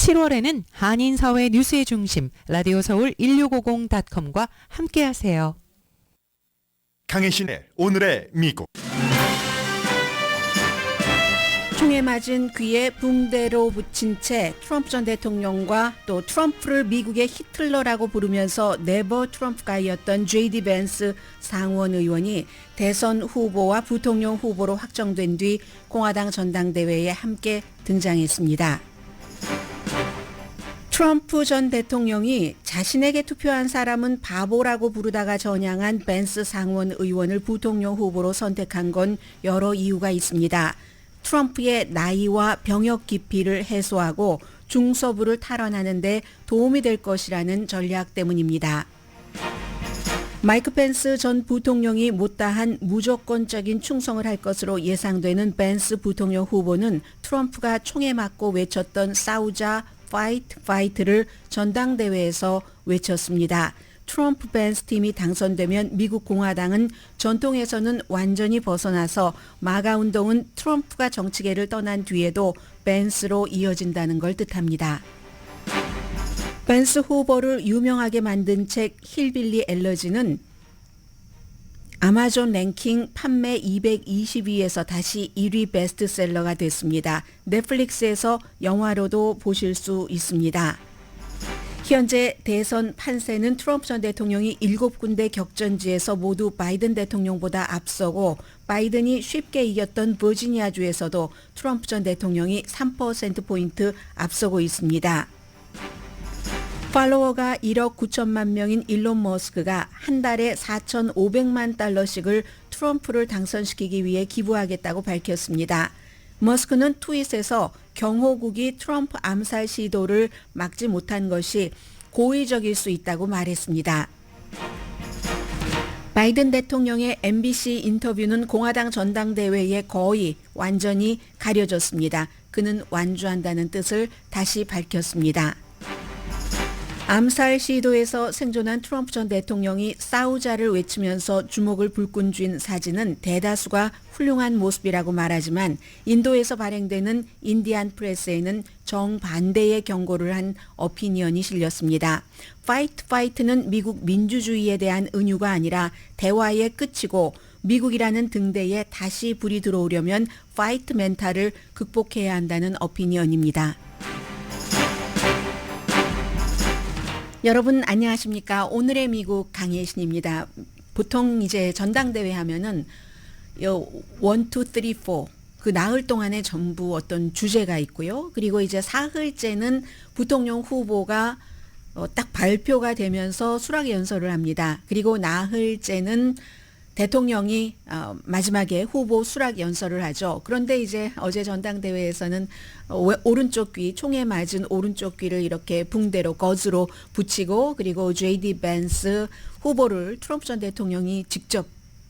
7월에는 한인사회 뉴스의 중심 라디오 서울 1650.com과 함께하세요. 강혜신의 오늘의 미국. 총에 맞은 귀에 붕대로 붙인 채 트럼프 전 대통령과 또 트럼프를 미국의 히틀러라고 부르면서 네버 트럼프 가이였던 J.D. 벤스 상원 의원이 대선 후보와 부통령 후보로 확정된 뒤 공화당 전당대회에 함께 등장했습니다. 트럼프 전 대통령이 자신에게 투표한 사람은 바보라고 부르다가 전향한 벤스 상원 의원을 부통령 후보로 선택한 건 여러 이유가 있습니다. 트럼프의 나이와 병역 기피를 해소하고 중서부를 탈환하는 데 도움이 될 것이라는 전략 때문입니다. 마이크 펜스 전 부통령이 못다한 무조건적인 충성을 할 것으로 예상되는 펜스 부통령 후보는 트럼프가 총에 맞고 외쳤던 싸우자 파이트를 전당대회에서 외쳤습니다. 트럼프 벤스 팀이 당선되면 미국 공화당은 전통에서는 완전히 벗어나서 마가 운동은 트럼프가 정치계를 떠난 뒤에도 벤스로 이어진다는 걸 뜻합니다. 벤스 후보를 유명하게 만든 책 힐빌리 엘러지는 아마존 랭킹 판매 222에서 다시 1위 베스트셀러가 됐습니다. 넷플릭스에서 영화로도 보실 수 있습니다. 현재 대선 판세는 트럼프 전 대통령이 7군데 격전지에서 모두 바이든 대통령보다 앞서고 바이든이 쉽게 이겼던 버지니아주에서도 트럼프 전 대통령이 3%포인트 앞서고 있습니다. 팔로워가 1억 9천만 명인 일론 머스크가 한 달에 4,500만 달러씩을 트럼프를 당선시키기 위해 기부하겠다고 밝혔습니다. 머스크는 트윗에서 경호국이 트럼프 암살 시도를 막지 못한 것이 고의적일 수 있다고 말했습니다. 바이든 대통령의 MBC 인터뷰는 공화당 전당대회에 거의 완전히 가려졌습니다. 그는 완주한다는 뜻을 다시 밝혔습니다. 암살 시도에서 생존한 트럼프 전 대통령이 싸우자를 외치면서 주목을 불끈 쥔 사진은 대다수가 훌륭한 모습이라고 말하지만 인도에서 발행되는 인디안 프레스에는 정반대의 경고를 한 어피니언이 실렸습니다. 파이트는 미국 민주주의에 대한 은유가 아니라 대화의 끝이고 미국이라는 등대에 다시 불이 들어오려면 파이트 멘탈을 극복해야 한다는 어피니언입니다. 여러분 안녕하십니까? 오늘의 미국 강혜신입니다. 보통 이제 전당대회 하면은 1, 2, 3, 4 그 나흘 동안에 전부 어떤 주제가 있고요. 그리고 이제 사흘째는 부통령 후보가 딱 발표가 되면서 수락 연설을 합니다. 그리고 나흘째는 대통령이 마지막에 후보 수락 연설을 하죠. 그런데 이제 어제 전당대회에서는 오른쪽 귀, 총에 맞은 오른쪽 귀를 이렇게 붕대로 거즈로 붙이고 그리고 J.D. 벤스 후보를 트럼프 전 대통령이 직접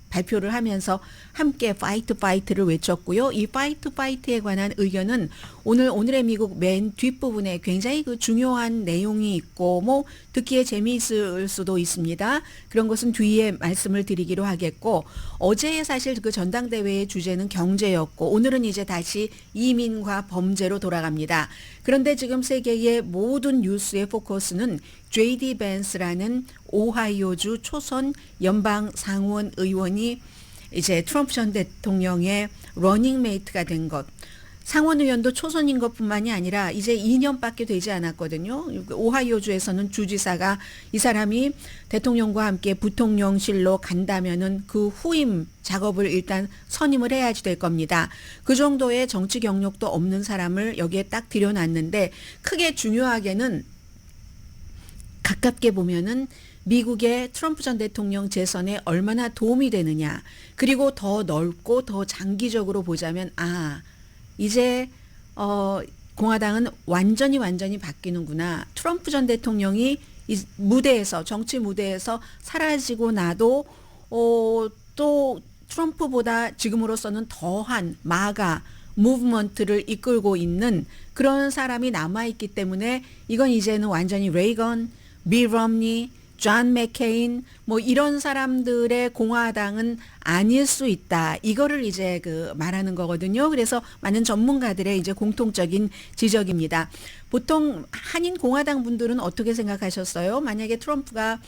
발표를 하면서 함께 파이트를 외쳤고요. 이 파이트에 관한 의견은 오늘의 미국 맨 뒷부분에 굉장히 그 중요한 내용이 있고 뭐 듣기에 재미있을 수도 있습니다. 그런 것은 뒤에 말씀을 드리기로 하겠고 어제 사실 그 전당대회의 주제는 경제였고 오늘은 이제 다시 이민과 범죄로 돌아갑니다. 그런데 지금 세계의 모든 뉴스의 포커스는 J.D. 벤스라는 오하이오주 초선 연방 상원 의원이 이제 트럼프 전 대통령의 러닝메이트가 된 것. 상원 의원도 초선인 것뿐만이 아니라 이제 2년밖에 되지 않았거든요. 오하이오주에서는 주지사가 이 사람이 대통령과 함께 부통령실로 간다면은 그 후임 작업을 일단 선임을 해야지 될 겁니다. 그 정도의 정치 경력도 없는 사람을 여기에 딱 들여놨는데 크게 중요하게는 가깝게 보면은 미국의 트럼프 전 대통령 재선에 얼마나 도움이 되느냐. 그리고 더 넓고 더 장기적으로 보자면 이제 공화당은 완전히 바뀌는구나. 트럼프 전 대통령이 이 무대에서 정치 무대에서 사라지고 나도 또 트럼프보다 지금으로서는 더한 마가 무브먼트를 이끌고 있는 그런 사람이 남아있기 때문에 이건 이제는 완전히 레이건, 밀 럼니, 존 맥케인 뭐 이런 사람들의 공화당은 아닐 수 있다. 이거를 이제 그 말하는 거거든요. 그래서 많은 전문가들의 이제 공통적인 지적입니다. 보통 한인 공화당 분들은 어떻게 생각하셨어요? 만약에 트럼프가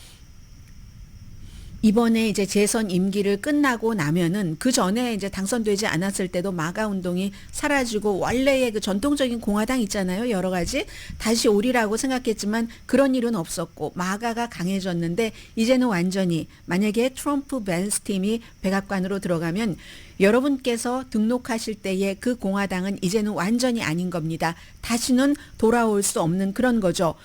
이번에 이제 재선 임기를 끝나고 나면은 그 전에 이제 당선되지 않았을 때도 마가 운동이 사라지고 원래의 그 전통적인 공화당 있잖아요. 여러 가지 다시 오리라고 생각했지만 그런 일은 없었고 마가가 강해졌는데 이제는 완전히 만약에 트럼프 벤스 팀이 백악관으로 들어가면 여러분께서 등록하실 때의 그 공화당은 이제는 완전히 아닌 겁니다. 다시는 돌아올 수 없는 그런 거죠.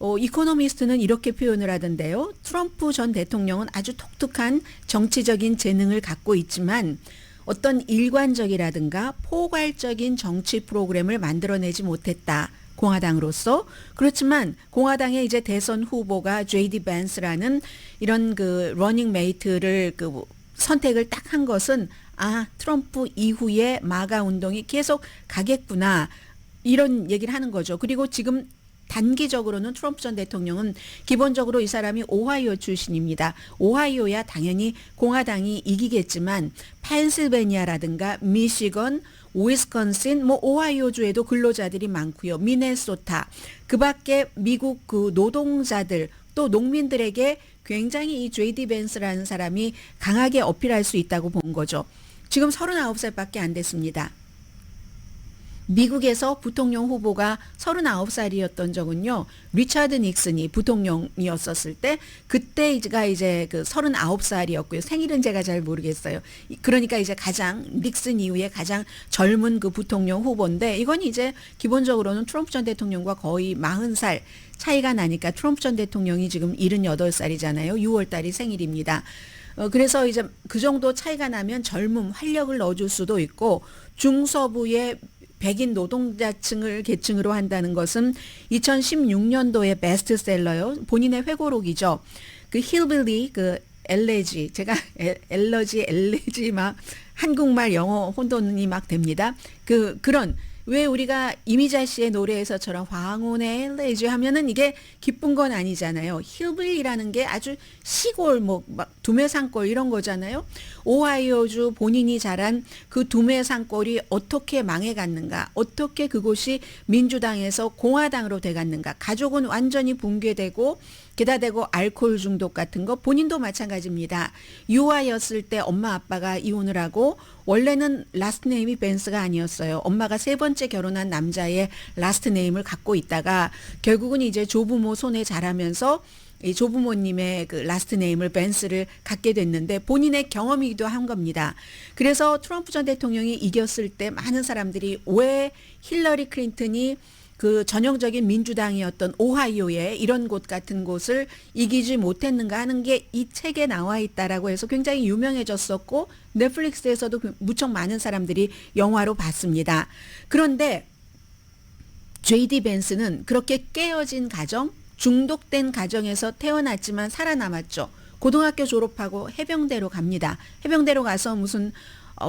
이코노미스트는 이렇게 표현을 하던데요. 트럼프 전 대통령은 아주 독특한 정치적인 재능을 갖고 있지만 어떤 일관적이라든가 포괄적인 정치 프로그램을 만들어내지 못했다. 공화당으로서. 그렇지만 공화당의 이제 대선 후보가 J.D. 벤스라는 이런 그 러닝 메이트를 그 선택을 딱 한 것은 트럼프 이후에 마가 운동이 계속 가겠구나. 이런 얘기를 하는 거죠. 그리고 지금 단기적으로는 트럼프 전 대통령은 기본적으로 이 사람이 오하이오 출신입니다. 오하이오야 당연히 공화당이 이기겠지만 펜실베니아라든가 미시건, 위스콘신, 뭐 오하이오주에도 근로자들이 많고요. 미네소타, 그밖에 미국 그 노동자들 또 농민들에게 굉장히 이 J.D. 벤스라는 사람이 강하게 어필할 수 있다고 본 거죠. 지금 39살밖에 안 됐습니다. 미국에서 부통령 후보가 39살이었던 적은요. 리차드 닉슨이 부통령이었었을 때 그때가 이제 그 39살이었고요. 생일은 제가 잘 모르겠어요. 그러니까 이제 가장 닉슨 이후에 가장 젊은 그 부통령 후보인데 이건 이제 기본적으로는 트럼프 전 대통령과 거의 40살 차이가 나니까 트럼프 전 대통령이 지금 78살이잖아요. 6월 달이 생일입니다. 그래서 이제 그 정도 차이가 나면 젊음, 활력을 넣어줄 수도 있고 중서부의 백인 노동자층을 계층으로 한다는 것은 2016년도의 베스트셀러요. 본인의 회고록이죠. 그 힐빌리 그 엘레지 제가 엘레지 막 한국말 영어 혼돈이 막 됩니다. 그런 왜 우리가 이미자 씨의 노래에서처럼 황혼의 엘레지 하면은 이게 기쁜 건 아니잖아요. 힐빌리라는 게 아주 시골 뭐 막 두메산골 이런 거잖아요. 오하이오주 본인이 자란 그 두메산골이 어떻게 망해갔는가, 어떻게 그곳이 민주당에서 공화당으로 돼갔는가, 가족은 완전히 붕괴되고 게다 대고 알코올 중독 같은 거 본인도 마찬가지입니다. 유아였을 때 엄마 아빠가 이혼을 하고 원래는 라스트 네임이 벤스가 아니었어요. 엄마가 세 번째 결혼한 남자의 라스트 네임을 갖고 있다가 결국은 이제 조부모 손에 자라면서 이 조부모님의 그 라스트 네임을 벤스를 갖게 됐는데 본인의 경험이기도 한 겁니다. 그래서 트럼프 전 대통령이 이겼을 때 많은 사람들이 왜 힐러리 클린턴이 그 전형적인 민주당이었던 오하이오의 이런 곳 같은 곳을 이기지 못했는가 하는 게 이 책에 나와 있다라고 해서 굉장히 유명해졌었고 넷플릭스에서도 무척 많은 사람들이 영화로 봤습니다. 그런데 J.D. 벤스는 그렇게 깨어진 가정, 중독된 가정에서 태어났지만 살아남았죠. 고등학교 졸업하고 해병대로 갑니다. 해병대로 가서 무슨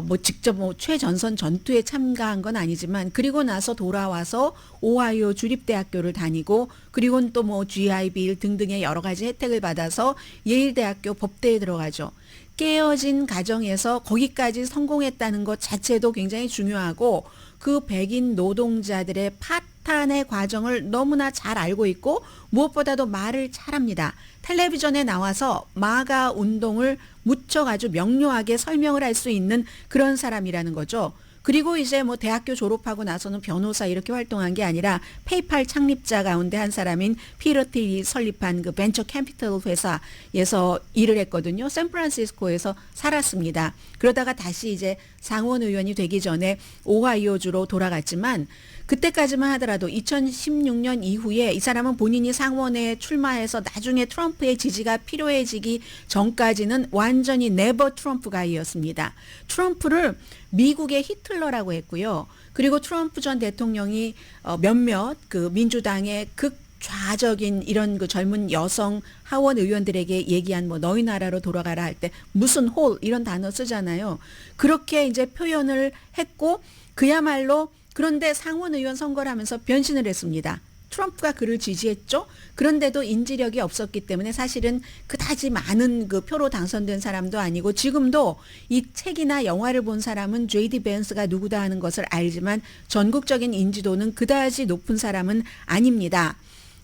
뭐 직접 뭐 최전선 전투에 참가한 건 아니지만 그리고 나서 돌아와서 오하이오 주립대학교를 다니고 그리고는 또 뭐 GI 빌 등등의 여러 가지 혜택을 받아서 예일대학교 법대에 들어가죠. 깨어진 가정에서 거기까지 성공했다는 것 자체도 굉장히 중요하고 그 백인 노동자들의 파탄의 과정을 너무나 잘 알고 있고 무엇보다도 말을 잘합니다. 텔레비전에 나와서 마가 운동을 무척 아주 명료하게 설명을 할 수 있는 그런 사람이라는 거죠. 그리고 이제 뭐 대학교 졸업하고 나서는 변호사 이렇게 활동한 게 아니라 페이팔 창립자 가운데 한 사람인 피터 틸이 설립한 그 벤처 캐피털 회사에서 일을 했거든요. 샌프란시스코에서 살았습니다. 그러다가 다시 이제 상원 의원이 되기 전에 오하이오주로 돌아갔지만 그때까지만 하더라도 2016년 이후에 이 사람은 본인이 상원에 출마해서 나중에 트럼프의 지지가 필요해지기 전까지는 완전히 네버 트럼프 가이였습니다. 트럼프를 미국의 히틀러라고 했고요. 그리고 트럼프 전 대통령이 몇몇 그 민주당의 극좌적인 이런 그 젊은 여성 하원 의원들에게 얘기한 뭐 너희 나라로 돌아가라 할 때 무슨 홀 이런 단어 쓰잖아요. 그렇게 이제 표현을 했고 그야말로 그런데 상원 의원 선거를 하면서 변신을 했습니다. 트럼프가 그를 지지했죠. 그런데도 인지력이 없었기 때문에 사실은 그다지 많은 그 표로 당선된 사람도 아니고 지금도 이 책이나 영화를 본 사람은 J.D. 벤스가 누구다 하는 것을 알지만 전국적인 인지도는 그다지 높은 사람은 아닙니다.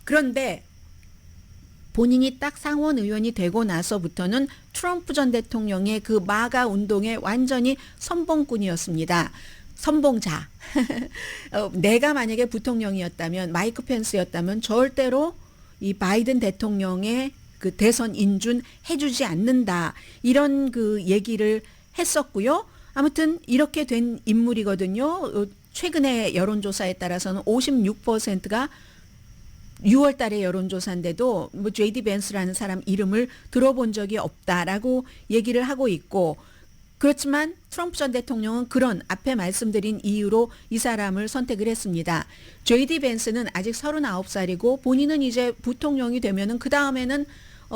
그런데 본인이 딱 상원 의원이 되고 나서부터는 트럼프 전 대통령의 그 마가 운동에 완전히 선봉꾼이었습니다. 선봉자. 내가 만약에 부통령이었다면, 마이크 펜스였다면 절대로 이 바이든 대통령의 그 대선 인준 해주지 않는다. 이런 그 얘기를 했었고요. 아무튼 이렇게 된 인물이거든요. 최근의 여론조사에 따라서는 56%가 6월 달에 여론조사인데도 뭐 J.D. 벤스라는 사람 이름을 들어본 적이 없다라고 얘기를 하고 있고, 그렇지만 트럼프 전 대통령은 그런 앞에 말씀드린 이유로 이 사람을 선택을 했습니다. J.D. 벤스는 아직 39살이고 본인은 이제 부통령이 되면은 그 다음에는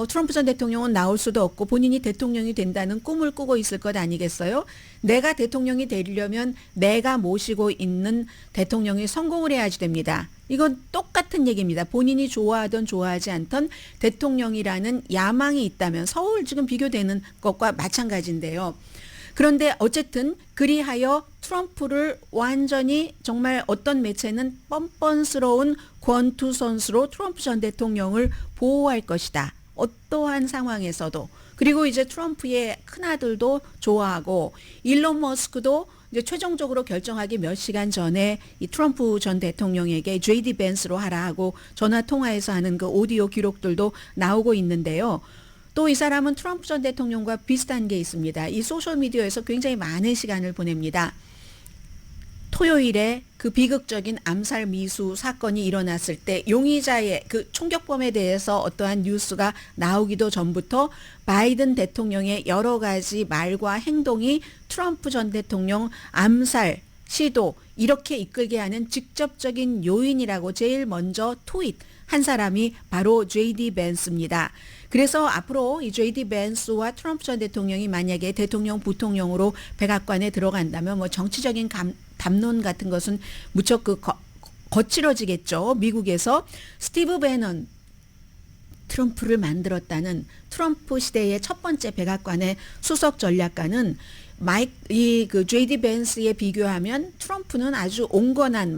트럼프 전 대통령은 나올 수도 없고 본인이 대통령이 된다는 꿈을 꾸고 있을 것 아니겠어요? 내가 대통령이 되려면 내가 모시고 있는 대통령이 성공을 해야지 됩니다. 이건 똑같은 얘기입니다. 본인이 좋아하든 좋아하지 않던 대통령이라는 야망이 있다면 서울 지금 비교되는 것과 마찬가지인데요. 그런데 어쨌든 그리하여 트럼프를 완전히 정말 어떤 매체는 뻔뻔스러운 권투 선수로 트럼프 전 대통령을 보호할 것이다. 어떠한 상황에서도. 그리고 이제 트럼프의 큰아들도 좋아하고 일론 머스크도 이제 최종적으로 결정하기 몇 시간 전에 이 트럼프 전 대통령에게 J.D. 벤스로 하라 하고 전화 통화해서 하는 그 오디오 기록들도 나오고 있는데요. 또 이 사람은 트럼프 전 대통령과 비슷한 게 있습니다. 이 소셜미디어에서 굉장히 많은 시간을 보냅니다. 토요일에 그 비극적인 암살 미수 사건이 일어났을 때 용의자의 그 총격범에 대해서 어떠한 뉴스가 나오기도 전부터 바이든 대통령의 여러 가지 말과 행동이 트럼프 전 대통령 암살 시도 이렇게 이끌게 하는 직접적인 요인이라고 제일 먼저 트윗한 사람이 바로 J.D. 벤스입니다. 그래서 앞으로 이 J.D. 벤스와 트럼프 전 대통령이 만약에 대통령 부통령으로 백악관에 들어간다면 뭐 정치적인 담론 같은 것은 무척 거칠어지겠죠. 미국에서 스티브 배넌 트럼프를 만들었다는 트럼프 시대의 첫 번째 백악관의 수석 전략가는 그 J.D. 벤스에 비교하면 트럼프는 아주 온건한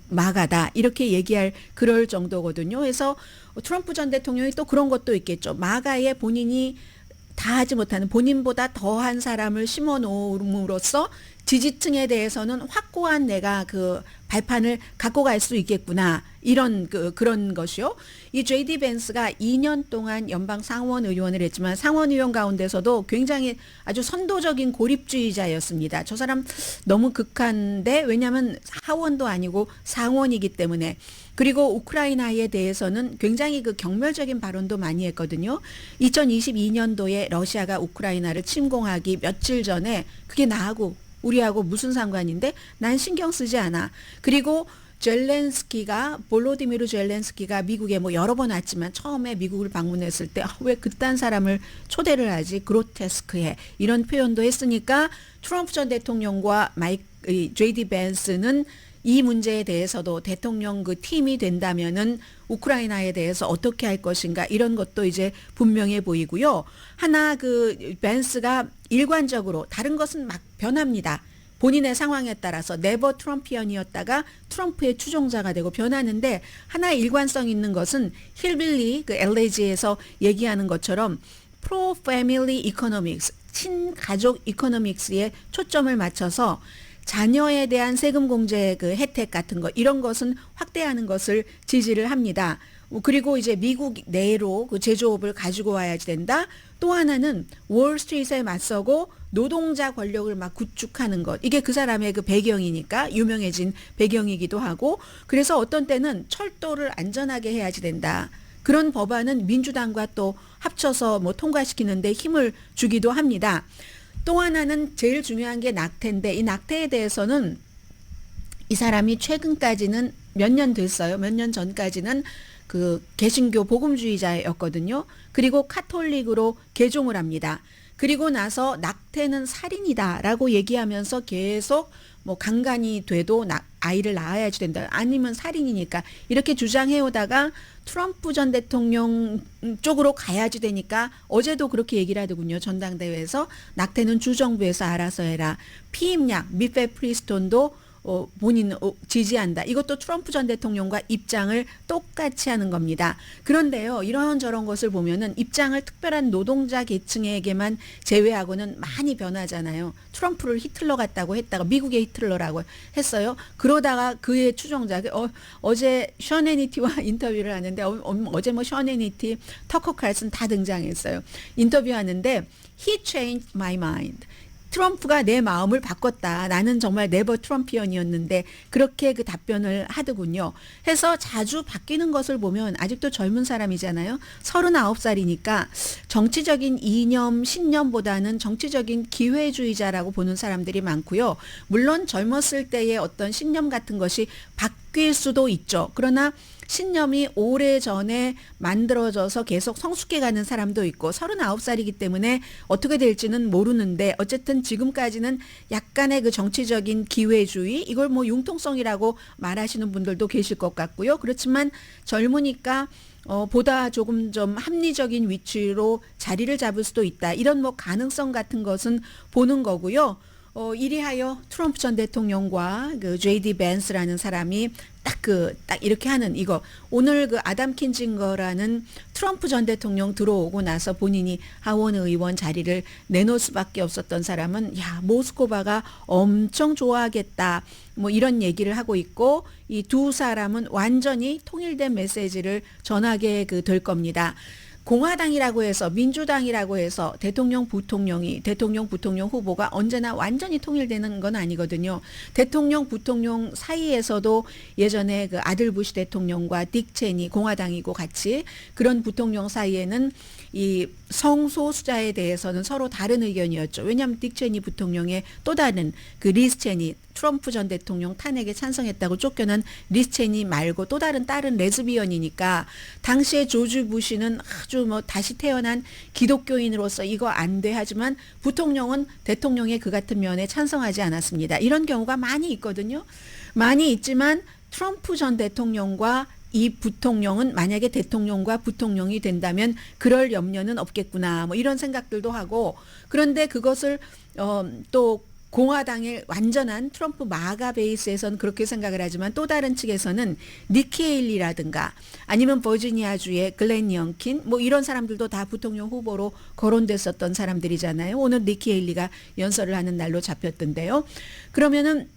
마가다 이렇게 얘기할 그럴 정도거든요. 그래서 트럼프 전 대통령이 또 그런 것도 있겠죠. 마가에 본인이 다 하지 못하는 본인보다 더한 사람을 심어 놓음으로써 지지층에 대해서는 확고한 내가 그 발판을 갖고 갈 수 있겠구나. 이런 그런 것이요. 이 J.D. 벤스가 2년 동안 연방 상원 의원을 했지만 상원 의원 가운데서도 굉장히 아주 선도적인 고립주의자였습니다. 저 사람 너무 극한데 왜냐하면 하원도 아니고 상원이기 때문에. 그리고 우크라이나에 대해서는 굉장히 그 경멸적인 발언도 많이 했거든요. 2022년도에 러시아가 우크라이나를 침공하기 며칠 전에 그게 나하고 우리하고 무슨 상관인데 난 신경 쓰지 않아. 그리고 볼로디미르 젤렌스키가 미국에 뭐 여러 번 왔지만 처음에 미국을 방문했을 때 왜 그딴 사람을 초대를 하지? 그로테스크해. 이런 표현도 했으니까 트럼프 전 대통령과 J.D. 벤스는 이 문제에 대해서도 대통령 그 팀이 된다면은 우크라이나에 대해서 어떻게 할 것인가 이런 것도 이제 분명해 보이고요. 하나 그 벤스가 일관적으로 다른 것은 막 변합니다. 본인의 상황에 따라서 네버 트럼피언이었다가 트럼프의 추종자가 되고 변하는데 하나 일관성 있는 것은 힐빌리 그 LAG에서 얘기하는 것처럼 프로 패밀리 이코노믹스 친가족 이코노믹스에 초점을 맞춰서 자녀에 대한 세금 공제 그 혜택 같은 거 이런 것은 확대하는 것을 지지를 합니다. 그리고 이제 미국 내로 그 제조업을 가지고 와야지 된다. 또 하나는 월스트리트에 맞서고 노동자 권력을 막 구축하는 것. 이게 그 사람의 그 배경이니까 유명해진 배경이기도 하고 그래서 어떤 때는 철도를 안전하게 해야지 된다. 그런 법안은 민주당과 또 합쳐서 뭐 통과시키는데 힘을 주기도 합니다. 또 하나는 제일 중요한 게 낙태인데 이 낙태에 대해서는 이 사람이 최근까지는 몇 년 됐어요. 몇 년 전까지는 그 개신교 복음주의자였거든요. 그리고 카톨릭으로 개종을 합니다. 그리고 나서 낙태는 살인이다라고 얘기하면서 계속 뭐 강간이 돼도 아이를 낳아야지 된다. 아니면 살인이니까 이렇게 주장해 오다가 트럼프 전 대통령 쪽으로 가야지 되니까 어제도 그렇게 얘기를 하더군요. 전당대회에서 낙태는 주정부에서 알아서 해라. 피임약 미페프리스톤도 본인 지지한다. 이것도 트럼프 전 대통령과 입장을 똑같이 하는 겁니다. 그런데요, 이런저런 것을 보면은 입장을 특별한 노동자 계층에게만 제외하고는 많이 변하잖아요. 트럼프를 히틀러 같다고 했다가 미국의 히틀러라고 했어요. 그러다가 그의 추종자, 어제 션 해니티와 인터뷰를 하는데 어제 뭐 션 해니티, 터커 칼슨 다 등장했어요. 인터뷰하는데 He changed my mind. 트럼프가 내 마음을 바꿨다. 나는 정말 네버 트럼피언이었는데 그렇게 그 답변을 하더군요. 해서 자주 바뀌는 것을 보면 아직도 젊은 사람이잖아요. 39살이니까 정치적인 이념, 신념보다는 정치적인 기회주의자라고 보는 사람들이 많고요. 물론 젊었을 때의 어떤 신념 같은 것이 바뀔 수도 있죠. 그러나 신념이 오래전에 만들어져서 계속 성숙해 가는 사람도 있고 39살이기 때문에 어떻게 될지는 모르는데 어쨌든 지금까지는 약간의 그 정치적인 기회주의 이걸 뭐 융통성이라고 말하시는 분들도 계실 것 같고요. 그렇지만 젊으니까 보다 조금 좀 합리적인 위치로 자리를 잡을 수도 있다. 이런 뭐 가능성 같은 것은 보는 거고요. 이리하여 트럼프 전 대통령과 그 J.D. 벤스라는 사람이 딱 이렇게 하는 이거. 오늘 그 아담 킨징거라는 트럼프 전 대통령 들어오고 나서 본인이 하원 의원 자리를 내놓을 수밖에 없었던 사람은 야, 모스코바가 엄청 좋아하겠다. 뭐 이런 얘기를 하고 있고 이 두 사람은 완전히 통일된 메시지를 전하게 될 겁니다. 공화당이라고 해서 민주당이라고 해서 대통령 부통령 후보가 언제나 완전히 통일되는 건 아니거든요. 대통령 부통령 사이에서도 예전에 그 아들 부시 대통령과 딕 체니 공화당이고 같이 그런 부통령 사이에는 이 성소수자에 대해서는 서로 다른 의견이었죠. 왜냐하면 딕 체니 부통령의 또 다른 그 리스 체니 트럼프 전 대통령 탄핵에 찬성했다고 쫓겨난 리스 체니 말고 또 다른 딸은 레즈비언이니까 당시에 조지 부시는 아주 뭐 다시 태어난 기독교인으로서 이거 안 돼 하지만 부통령은 대통령의 그 같은 면에 찬성하지 않았습니다. 이런 경우가 많이 있거든요. 많이 있지만 트럼프 전 대통령과 이 부통령은 만약에 대통령과 부통령이 된다면 그럴 염려는 없겠구나 뭐 이런 생각들도 하고 그런데 그것을 또 공화당의 완전한 트럼프 마가 베이스에서는 그렇게 생각을 하지만 또 다른 측에서는 니키 헤일리라든가 아니면 버지니아주의 글렌 영킨 뭐 이런 사람들도 다 부통령 후보로 거론됐었던 사람들이잖아요. 오늘 니키 헤일리가 연설을 하는 날로 잡혔던데요. 그러면은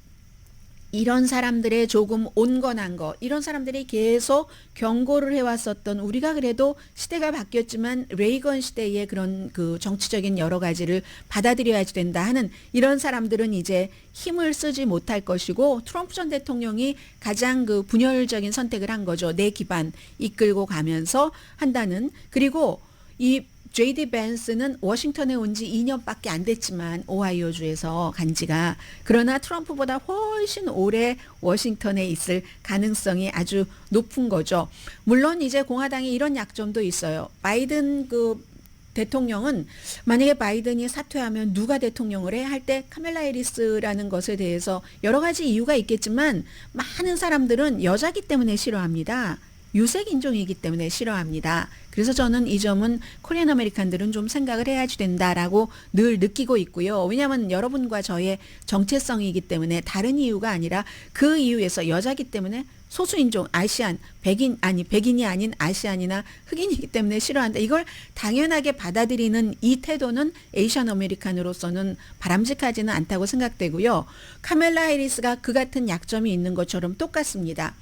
이런 사람들의 조금 온건한 거 이런 사람들이 계속 경고를 해왔었던 우리가 그래도 시대가 바뀌었지만 레이건 시대의 그런 그 정치적인 여러 가지를 받아들여야지 된다 하는 이런 사람들은 이제 힘을 쓰지 못할 것이고 트럼프 전 대통령이 가장 그 분열적인 선택을 한 거죠. 내 기반 이끌고 가면서 한다는 그리고 이 J.D. 벤스는 워싱턴에 온 지 2년밖에 안 됐지만 오하이오주에서 간 지가 그러나 트럼프보다 훨씬 오래 워싱턴에 있을 가능성이 아주 높은 거죠. 물론 이제 공화당이 이런 약점도 있어요. 바이든 그 대통령은 만약에 바이든이 사퇴하면 누가 대통령을 해? 할 때 카멜라 해리스라는 것에 대해서 여러 가지 이유가 있겠지만 많은 사람들은 여자기 때문에 싫어합니다. 유색 인종이기 때문에 싫어합니다. 그래서 저는 이 점은 코리안 아메리칸들은 좀 생각을 해야지 된다라고 늘 느끼고 있고요. 왜냐하면 여러분과 저의 정체성이기 때문에 다른 이유가 아니라 그 이유에서 여자기 때문에 소수인종 아시안 백인이 아닌 아시안이나 흑인이기 때문에 싫어한다. 이걸 당연하게 받아들이는 이 태도는 에이시안 아메리칸으로서는 바람직하지는 않다고 생각되고요. 카멜라 해리스가 그 같은 약점이 있는 것처럼 똑같습니다.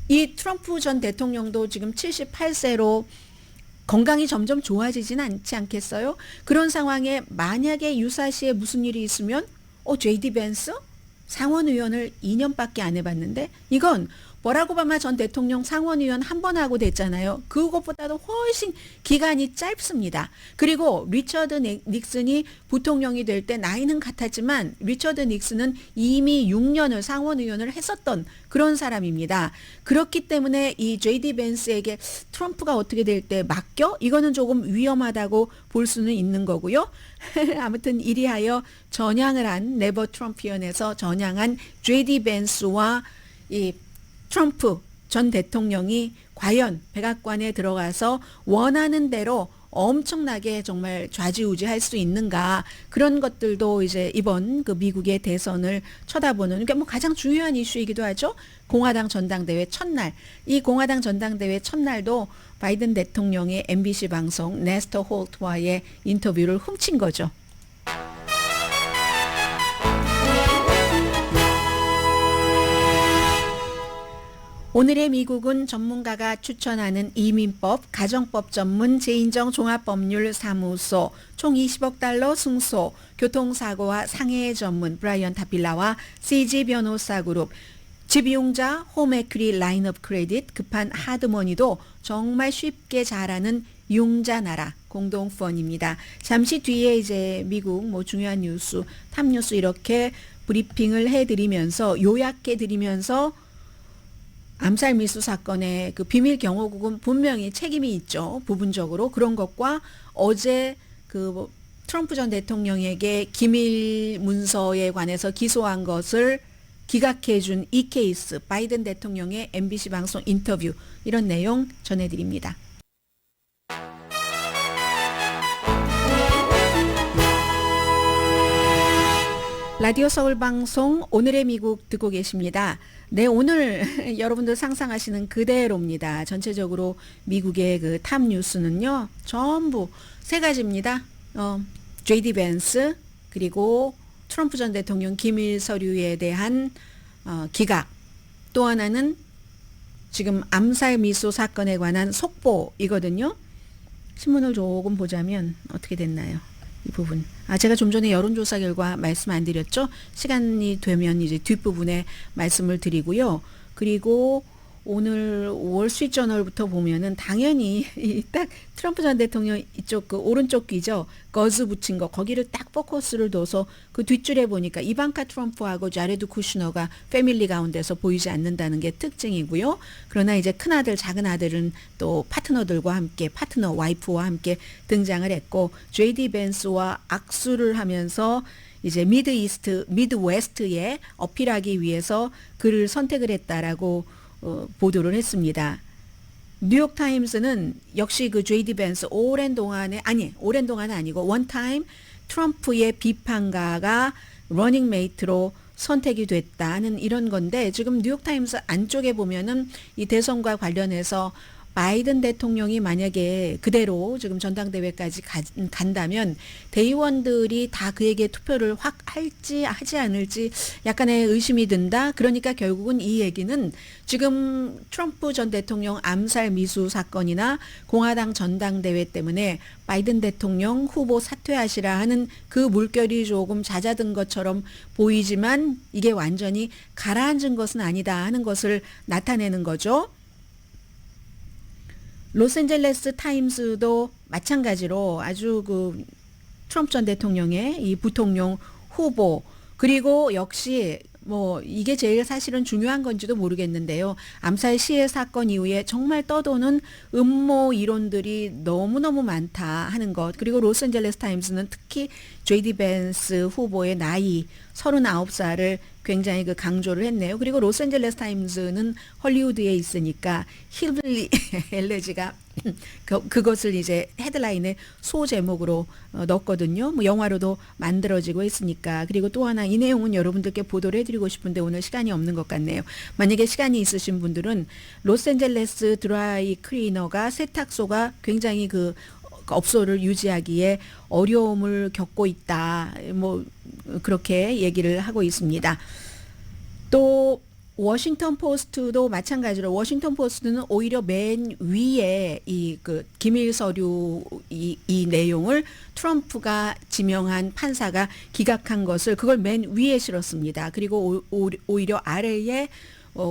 이 트럼프 전 대통령도 지금 78세로 건강이 점점 좋아지진 않지 않겠어요? 그런 상황에 만약에 유사시에 무슨 일이 있으면 J.D. 벤스? 상원 의원을 2년밖에 안 해봤는데 이건 버락 오바마 전 대통령 상원의원 한 번 하고 됐잖아요. 그것보다도 훨씬 기간이 짧습니다. 그리고 리처드 닉슨이 부통령이 될 때 나이는 같았지만 리처드 닉슨은 이미 6년을 상원의원을 했었던 그런 사람입니다. 그렇기 때문에 이 J.D. 벤스에게 트럼프가 어떻게 될 때 맡겨? 이거는 조금 위험하다고 볼 수는 있는 거고요. 아무튼 이리하여 전향을 한 네버 트럼피언에서 전향한 J.D. 벤스와 이 트럼프 전 대통령이 과연 백악관에 들어가서 원하는 대로 엄청나게 정말 좌지우지할 수 있는가, 그런 것들도 이제 이번 그 미국의 대선을 쳐다보는, 그러니까 뭐 가장 중요한 이슈이기도 하죠. 공화당 전당대회 첫날, 이 공화당 전당대회 첫날도 바이든 대통령의 MBC 방송 네스터 홀트와의 인터뷰를 훔친 거죠. 오늘의 미국은 전문가가 추천하는 이민법, 가정법 전문 제인정 종합법률사무소, 총 20억 달러 승소, 교통사고와 상해 전문 브라이언 타필라와 CG 변호사 그룹, 집이용자 홈에퀴리 라인업 크레딧, 급한 하드머니도 정말 쉽게 잘하는 융자나라 공동펀입니다. 잠시 뒤에 이제 미국 뭐 중요한 뉴스, 탑뉴스 이렇게 브리핑을 해드리면서 요약해드리면서 암살 미수 사건의 그 비밀 경호국은 분명히 책임이 있죠. 부분적으로 그런 것과 어제 그 트럼프 전 대통령에게 기밀 문서에 관해서 기소한 것을 기각해 준 이 케이스, 바이든 대통령의 MBC 방송 인터뷰, 이런 내용 전해드립니다. 라디오 서울 방송 오늘의 미국 듣고 계십니다. 네, 오늘 여러분들 상상하시는 그대로입니다. 전체적으로 미국의 그 탑 뉴스는요, 전부 세 가지입니다. J.D. 벤스, 그리고 트럼프 전 대통령 기밀 서류에 대한 기각, 또 하나는 지금 암살 미수 사건에 관한 속보이거든요. 신문을 조금 보자면 어떻게 됐나요? 이 부분. 제가 좀 전에 여론조사 결과 말씀 안 드렸죠? 시간이 되면 이제 뒷부분에 말씀을 드리고요. 그리고 오늘 월스트리트저널부터 보면은 당연히 딱 트럼프 전 대통령 이쪽 그 오른쪽 귀죠. 거즈 붙인 거, 거기를 딱 포커스를 둬서 그 뒷줄에 보니까 이방카 트럼프하고 자레드 쿠슈너가 패밀리 가운데서 보이지 않는다는 게 특징이고요. 그러나 이제 큰아들, 작은아들은 또 파트너들과 함께, 파트너 와이프와 함께 등장을 했고, J.D. 벤스와 악수를 하면서 이제 미드웨스트에 어필하기 위해서 그를 선택을 했다라고 보도를 했습니다. 뉴욕타임스는 역시 그 J.D. 벤스 오랜 동안은 아니고 원타임 트럼프의 비판가가 러닝메이트로 선택이 됐다는 이런 건데, 지금 뉴욕타임스 안쪽에 보면은 이 대선과 관련해서 바이든 대통령이 만약에 그대로 지금 전당대회까지 간다면 대의원들이 다 그에게 투표를 확 할지 하지 않을지 약간의 의심이 든다. 그러니까 결국은 이 얘기는 지금 트럼프 전 대통령 암살 미수 사건이나 공화당 전당대회 때문에 바이든 대통령 후보 사퇴하시라 하는 그 물결이 조금 잦아든 것처럼 보이지만 이게 완전히 가라앉은 것은 아니다 하는 것을 나타내는 거죠. 로스앤젤레스 타임스도 마찬가지로 아주 그 트럼프 전 대통령의 이 부통령 후보, 그리고 역시 뭐 이게 제일 사실은 중요한 건지도 모르겠는데요. 암살 시해 사건 이후에 정말 떠도는 음모 이론들이 너무너무 많다 하는 것. 그리고 로스앤젤레스 타임스는 특히 J.D. 벤스 후보의 나이 39살을 굉장히 그 강조를 했네요. 그리고 로스앤젤레스 타임스는 헐리우드에 있으니까 힐빌리 엘레지가 그것을 이제 헤드라인의 소제목으로 넣었거든요. 뭐 영화로도 만들어지고 있으니까. 그리고 또 하나 이 내용은 여러분들께 보도를 해드리고 싶은데 오늘 시간이 없는 것 같네요. 만약에 시간이 있으신 분들은 로스앤젤레스 드라이 클리너가 세탁소가 굉장히 그 업소를 유지하기에 어려움을 겪고 있다. 뭐 그렇게 얘기를 하고 있습니다. 또 워싱턴 포스트도 마찬가지로 워싱턴 포스트는 오히려 맨 위에 이 그 기밀 서류 이 내용을 트럼프가 지명한 판사가 기각한 것을 그걸 맨 위에 실었습니다. 그리고 오히려 아래에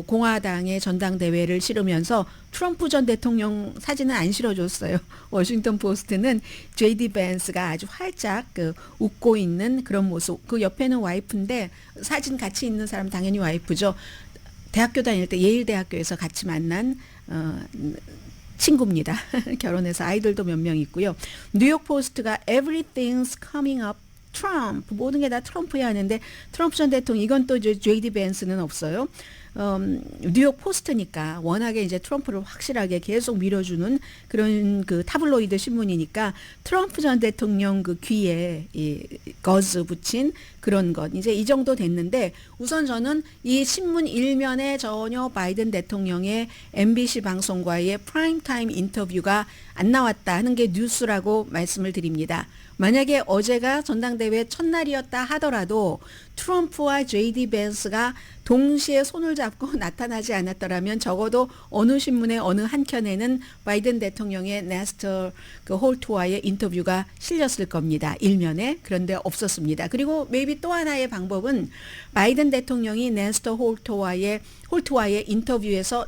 공화당의 전당대회를 치르면서 트럼프 전 대통령 사진은 안 실어줬어요. 워싱턴 포스트는 J.D. 벤스가 아주 활짝 웃고 있는 그런 모습. 그 옆에는 와이프인데 사진 같이 있는 사람 당연히 와이프죠. 대학교 다닐 때 예일 대학교에서 같이 만난 친구입니다. 결혼해서 아이들도 몇 명 있고요. 뉴욕 포스트가 Everything's coming up 트럼프, 모든 게 다 트럼프야 하는데 트럼프 전 대통령, 이건 또 J.D. 벤스는 없어요. 뉴욕 포스트니까 워낙에 이제 트럼프를 확실하게 계속 밀어주는 그런 그 타블로이드 신문이니까 트럼프 전 대통령 그 귀에 이 거즈 붙인 그런 것. 이제 이 정도 됐는데 우선 저는 이 신문 일면에 전혀 바이든 대통령의 MBC 방송과의 프라임타임 인터뷰가 안 나왔다 하는 게 뉴스라고 말씀을 드립니다. 만약에 어제가 전당대회 첫날이었다 하더라도 트럼프와 J.D. 벤스가 동시에 손을 잡고 나타나지 않았더라면 적어도 어느 신문의 어느 한켠에는 바이든 대통령의 네스터 홀트와의 인터뷰가 실렸을 겁니다. 일면에. 그런데 없었습니다. 그리고 maybe 또 하나의 방법은 바이든 대통령이 네스터 홀트와의 인터뷰에서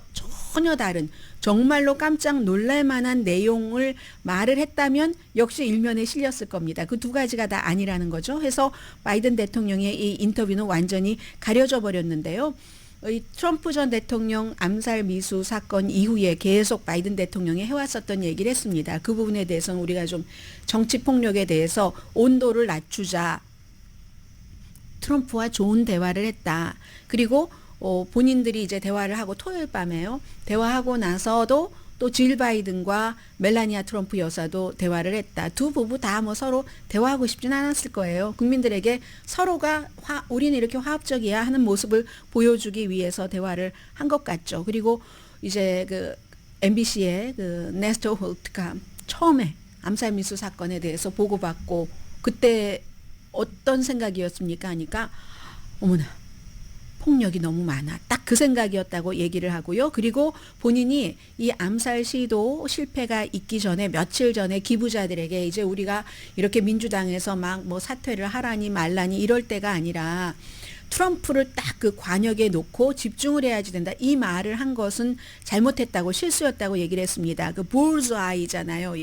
전혀 다른 정말로 깜짝 놀랄 만한 내용을 말을 했다면 역시 일면에 실렸을 겁니다. 그 두 가지가 다 아니라는 거죠. 해서 바이든 대통령의 이 인터뷰는 완전히 가려져 버렸는데요. 이 트럼프 전 대통령 암살 미수 사건 이후에 계속 바이든 대통령이 해왔었던 얘기를 했습니다. 그 부분에 대해서는 우리가 좀 정치 폭력에 대해서 온도를 낮추자. 트럼프와 좋은 대화를 했다. 그리고 본인들이 이제 대화를 하고 토요일 밤에요. 대화하고 나서도 또 질 바이든과 멜라니아 트럼프 여사도 대화를 했다. 두 부부 다 뭐 서로 대화하고 싶진 않았을 거예요. 국민들에게 서로가 우리는 이렇게 화합적이야 하는 모습을 보여주기 위해서 대화를 한 것 같죠. 그리고 이제 그 MBC의 그 네스터 홀트가 처음에 암살 미수 사건에 대해서 보고받고 그때 어떤 생각이었습니까? 하니까 어머나. 폭력이 너무 많아. 딱 그 생각이었다고 얘기를 하고요. 그리고 본인이 이 암살 시도 실패가 있기 전에 며칠 전에 기부자들에게 이제 우리가 이렇게 민주당에서 막 뭐 사퇴를 하라니 말라니 이럴 때가 아니라 트럼프를 딱 그 관역에 놓고 집중을 해야지 된다. 이 말을 한 것은 잘못했다고 실수였다고 얘기를 했습니다. 그 볼즈아이잖아요.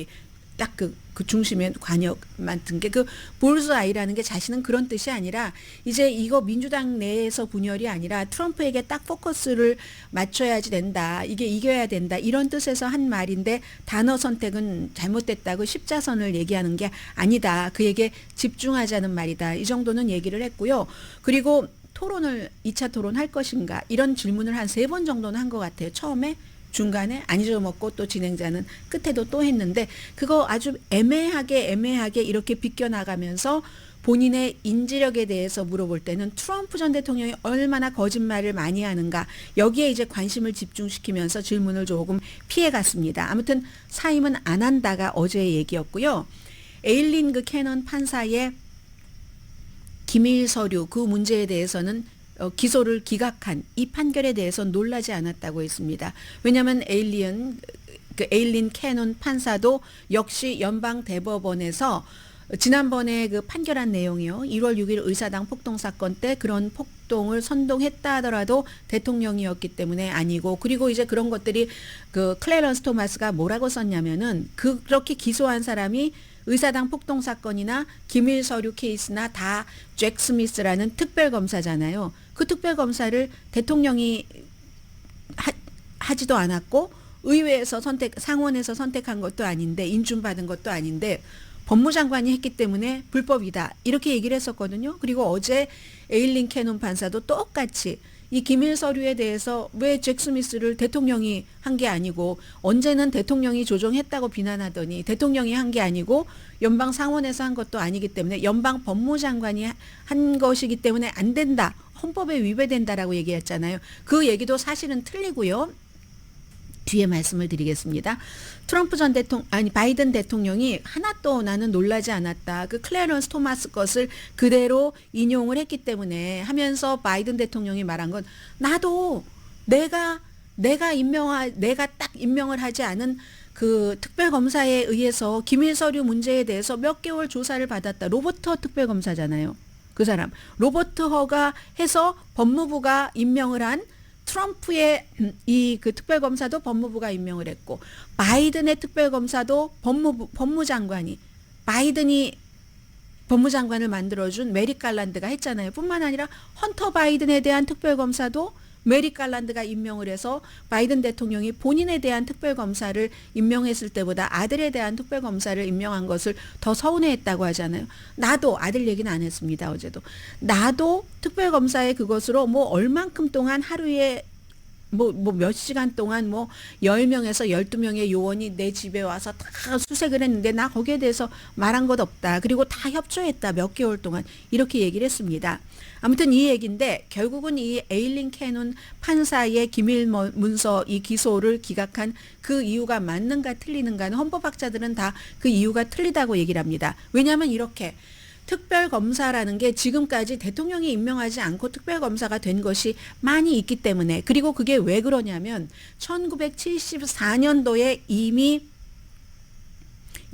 딱 그 중심에 관역 만든 게 그 볼즈아이라는 게 자신은 그런 뜻이 아니라 이제 이거 민주당 내에서 분열이 아니라 트럼프에게 딱 포커스를 맞춰야지 된다. 이게 이겨야 된다. 이런 뜻에서 한 말인데 단어 선택은 잘못됐다고 십자선을 얘기하는 게 아니다. 그에게 집중하자는 말이다. 이 정도는 얘기를 했고요. 그리고 토론을 2차 토론 할 것인가 이런 질문을 한 3번 정도는 한 것 같아요. 처음에 중간에 안 잊어먹고 또 진행자는 끝에도 또 했는데 그거 아주 애매하게 이렇게 비껴나가면서 본인의 인지력에 대해서 물어볼 때는 트럼프 전 대통령이 얼마나 거짓말을 많이 하는가 여기에 이제 관심을 집중시키면서 질문을 조금 피해갔습니다. 아무튼 사임은 안 한다가 어제의 얘기였고요. 에일린 그 캐넌 판사의 기밀 서류 그 문제에 대해서는 기소를 기각한 이 판결에 대해서 놀라지 않았다고 했습니다. 왜냐하면 에일린 캐논 판사도 역시 연방 대법원에서 지난번에 그 판결한 내용이요. 1월 6일 의사당 폭동 사건 때 그런 폭동을 선동했다 하더라도 대통령이었기 때문에 아니고 그리고 이제 그런 것들이 그 클래런스 토마스가 뭐라고 썼냐면은 그렇게 기소한 사람이 의사당 폭동 사건이나 기밀 서류 케이스나 다 잭 스미스라는 특별검사잖아요. 그 특별검사를 대통령이 하지도 않았고 의회에서 상원에서 선택한 것도 아닌데 인준받은 것도 아닌데 법무장관이 했기 때문에 불법이다. 이렇게 얘기를 했었거든요. 그리고 어제 에일린 캐논 판사도 똑같이 이 기밀 서류에 대해서 왜 잭 스미스를 대통령이 한 게 아니고 언제는 대통령이 조정했다고 비난하더니 대통령이 한 게 아니고 연방 상원에서 한 것도 아니기 때문에 연방 법무장관이 한 것이기 때문에 안 된다. 헌법에 위배된다라고 얘기했잖아요. 그 얘기도 사실은 틀리고요. 뒤에 말씀을 드리겠습니다. 바이든 대통령이 하나도 나는 놀라지 않았다. 그 클래런스 토마스 것을 그대로 인용을 했기 때문에 하면서 바이든 대통령이 말한 건 나도 내가 딱 임명을 하지 않은 그 특별검사에 의해서 기밀 서류 문제에 대해서 몇 개월 조사를 받았다. 로버트 허 특별검사잖아요. 그 사람. 로버트 허가 해서 법무부가 임명을 한 트럼프의 이 그 특별검사도 법무부가 임명을 했고 바이든의 특별검사도 법무장관이 바이든이 법무장관을 만들어준 메릭 갈란드가 했잖아요. 뿐만 아니라 헌터 바이든에 대한 특별검사도 메릭 갈란드가 임명을 해서 바이든 대통령이 본인에 대한 특별검사를 임명했을 때보다 아들에 대한 특별검사를 임명한 것을 더 서운해했다고 하잖아요. 나도 아들 얘기는 안 했습니다. 어제도. 나도 특별검사의 그것으로 뭐 얼만큼 동안 하루에 뭐 몇 시간 동안 뭐 10명에서 12명의 요원이 내 집에 와서 다 수색을 했는데 나 거기에 대해서 말한 것 없다. 그리고 다 협조했다. 몇 개월 동안 이렇게 얘기를 했습니다. 아무튼 이 얘기인데 결국은 이 에일린 캐논 판사의 기밀 문서 이 기소를 기각한 그 이유가 맞는가 틀리는가는 헌법학자들은 다 그 이유가 틀리다고 얘기를 합니다. 왜냐하면 이렇게 특별검사라는 게 지금까지 대통령이 임명하지 않고 특별검사가 된 것이 많이 있기 때문에 그리고 그게 왜 그러냐면 1974년도에 이미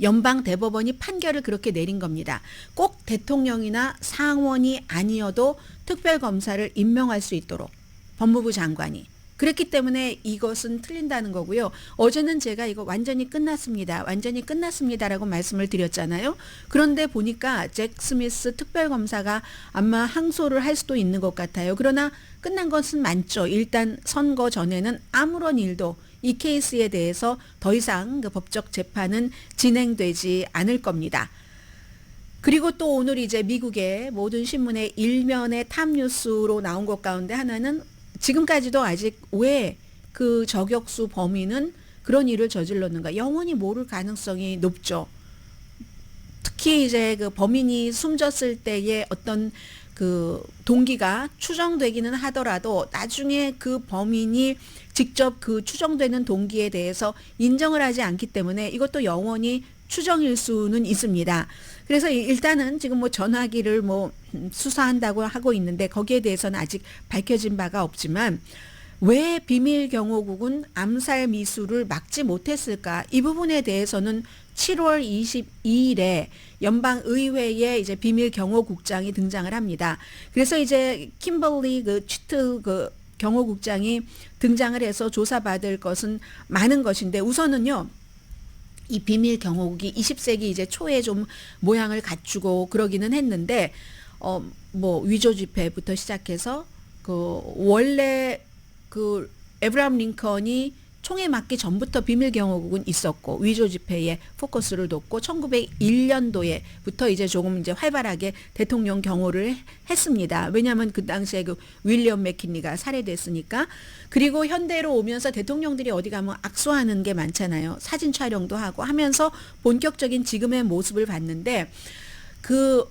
연방대법원이 판결을 그렇게 내린 겁니다. 꼭 대통령이나 상원이 아니어도 특별검사를 임명할 수 있도록 법무부 장관이. 그렇기 때문에 이것은 틀린다는 거고요. 어제는 제가 이거 완전히 끝났습니다. 완전히 끝났습니다라고 말씀을 드렸잖아요. 그런데 보니까 잭 스미스 특별검사가 아마 항소를 할 수도 있는 것 같아요. 그러나 끝난 것은 많죠. 일단 선거 전에는 아무런 일도 이 케이스에 대해서 더 이상 그 법적 재판은 진행되지 않을 겁니다. 그리고 또 오늘 이제 미국의 모든 신문의 일면의 탑뉴스로 나온 것 가운데 하나는 지금까지도 아직 왜 그 저격수 범인은 그런 일을 저질렀는가 영원히 모를 가능성이 높죠. 특히 이제 그 범인이 숨졌을 때의 어떤 그 동기가 추정되기는 하더라도 나중에 그 범인이 직접 그 추정되는 동기에 대해서 인정을 하지 않기 때문에 이것도 영원히 추정일 수는 있습니다. 그래서 일단은 지금 뭐 전화기를 뭐 수사한다고 하고 있는데 거기에 대해서는 아직 밝혀진 바가 없지만 왜 비밀경호국은 암살 미수를 막지 못했을까? 이 부분에 대해서는 7월 22일에 연방의회에 이제 비밀경호국장이 등장을 합니다. 그래서 이제 킴벌리 그 치트 그 경호국장이 등장을 해서 조사받을 것은 많은 것인데 우선은요. 이 비밀 경호국이 20세기 이제 초에 좀 모양을 갖추고 그러기는 했는데 뭐 위조 지폐부터 시작해서 그 원래 그 에브라함 링컨이 총에 맞기 전부터 비밀 경호국은 있었고 위조 지폐에 포커스를 뒀고 1901년도에부터 이제 조금 이제 활발하게 대통령 경호를 했습니다. 왜냐하면 그 당시에 그 윌리엄 맥킨리가 살해됐으니까. 그리고 현대로 오면서 대통령들이 어디 가면 악수하는 게 많잖아요. 사진 촬영도 하고 하면서 본격적인 지금의 모습을 봤는데 그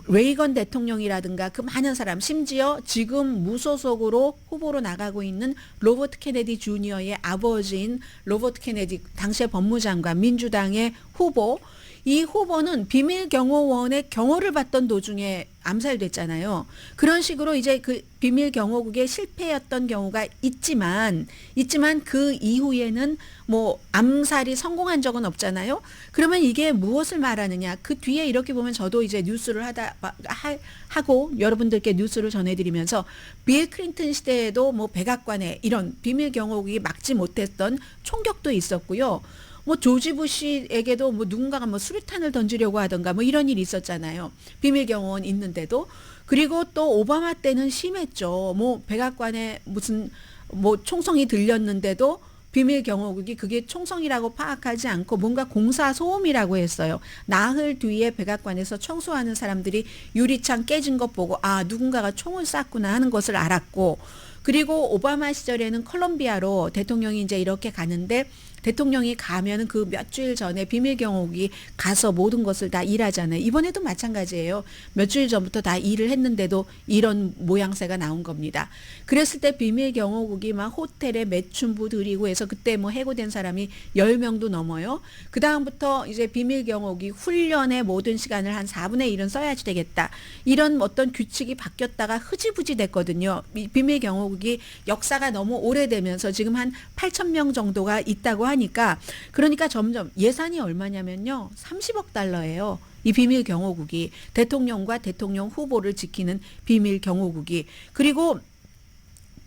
레이건 대통령이라든가 그 많은 사람 심지어 지금 무소속으로 후보로 나가고 있는 로버트 케네디 주니어의 아버지인 로버트 케네디 당시의 법무장관 민주당의 후보 이 후보는 비밀경호원의 경호를 받던 도중에 암살됐잖아요. 그런 식으로 이제 그 비밀경호국에 실패했던 경우가 있지만 그 이후에는 뭐 암살이 성공한 적은 없잖아요. 그러면 이게 무엇을 말하느냐? 그 뒤에 이렇게 보면 저도 이제 뉴스를 하고 여러분들께 뉴스를 전해드리면서 빌 클린턴 시대에도 뭐 백악관에 이런 비밀경호국이 막지 못했던 총격도 있었고요. 뭐 조지 부시에게도 뭐 누군가가 뭐 수류탄을 던지려고 하던가 뭐 이런 일이 있었잖아요. 비밀경호원 있는데도. 그리고 또 오바마 때는 심했죠. 뭐 백악관에 무슨 뭐 총성이 들렸는데도 비밀경호국이 그게 총성이라고 파악하지 않고 뭔가 공사 소음이라고 했어요. 나흘 뒤에 백악관에서 청소하는 사람들이 유리창 깨진 것 보고 아 누군가가 총을 쐈구나 하는 것을 알았고 그리고 오바마 시절에는 콜롬비아로 대통령이 이제 이렇게 가는데 대통령이 가면은 그 몇 주일 전에 비밀경호국이 가서 모든 것을 다 일하잖아요. 이번에도 마찬가지예요. 몇 주일 전부터 다 일을 했는데도 이런 모양새가 나온 겁니다. 그랬을 때 비밀경호국이 막 호텔에 매춘부 드리고 해서 그때 뭐 해고된 사람이 10명도 넘어요. 그 다음부터 이제 비밀경호국이 훈련의 모든 시간을 한 4분의 1은 써야지 되겠다. 이런 어떤 규칙이 바뀌었다가 흐지부지 됐거든요. 비밀경호국이 역사가 너무 오래되면서 지금 한 8,000명 정도가 있다고 하니까 그러니까 점점 예산이 얼마냐면요. 30억 달러예요. 이 비밀 경호국이 대통령과 대통령 후보를 지키는 비밀 경호국이 그리고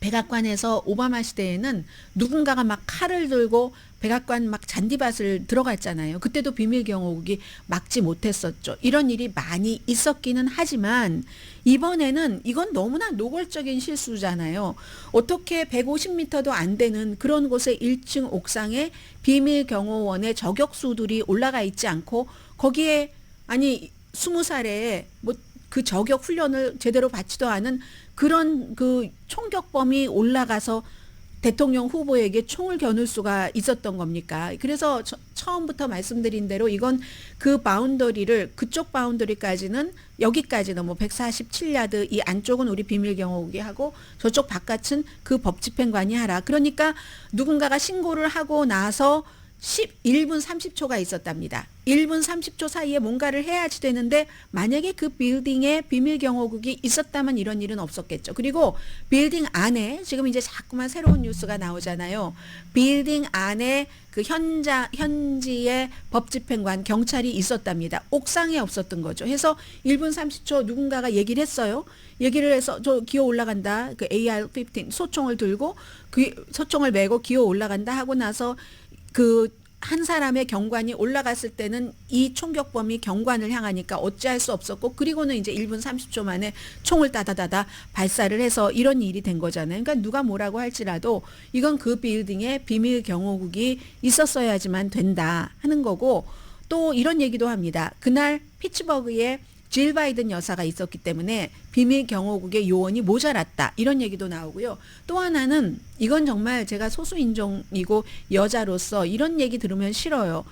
백악관에서 오바마 시대에는 누군가가 막 칼을 들고 백악관 막 잔디밭을 들어갔잖아요. 그때도 비밀 경호국이 막지 못했었죠. 이런 일이 많이 있었기는 하지만 이번에는 이건 너무나 노골적인 실수잖아요. 어떻게 150m도 안 되는 그런 곳에 1층 옥상에 비밀 경호원의 저격수들이 올라가 있지 않고 거기에 아니 20살에 뭐 그 저격 훈련을 제대로 받지도 않은 그런 그 총격범이 올라가서 대통령 후보에게 총을 겨눌 수가 있었던 겁니까? 그래서 처음부터 말씀드린 대로 이건 그 바운더리를 그쪽 바운더리까지는 여기까지는 뭐 147야드 이 안쪽은 우리 비밀 경호국이 하고 저쪽 바깥은 그 법집행관이 하라. 그러니까 누군가가 신고를 하고 나서 1분 30초가 있었답니다. 1분 30초 사이에 뭔가를 해야지 되는데 만약에 그 빌딩에 비밀 경호국이 있었다면 이런 일은 없었겠죠. 그리고 빌딩 안에 지금 이제 자꾸만 새로운 뉴스가 나오잖아요. 빌딩 안에 그 현지의 법집행관 경찰이 있었답니다. 옥상에 없었던 거죠. 해서 1분 30초 누군가가 얘기를 했어요. 얘기를 해서 저 기어 올라간다. 그 AR-15 소총을 들고 그 소총을 메고 기어 올라간다 하고 나서 그 한 사람의 경관이 올라갔을 때는 이 총격범이 경관을 향하니까 어찌할 수 없었고 그리고는 이제 1분 30초 만에 총을 따다다다 발사를 해서 이런 일이 된 거잖아요. 그러니까 누가 뭐라고 할지라도 이건 그 빌딩에 비밀 경호국이 있었어야지만 된다 하는 거고 또 이런 얘기도 합니다. 그날 피츠버그에 질 바이든 여사가 있었기 때문에 비밀 경호국의 요원이 모자랐다. 이런 얘기도 나오고요. 또 하나는 이건 정말 제가 소수인종이고 여자로서 이런 얘기 들으면 싫어요.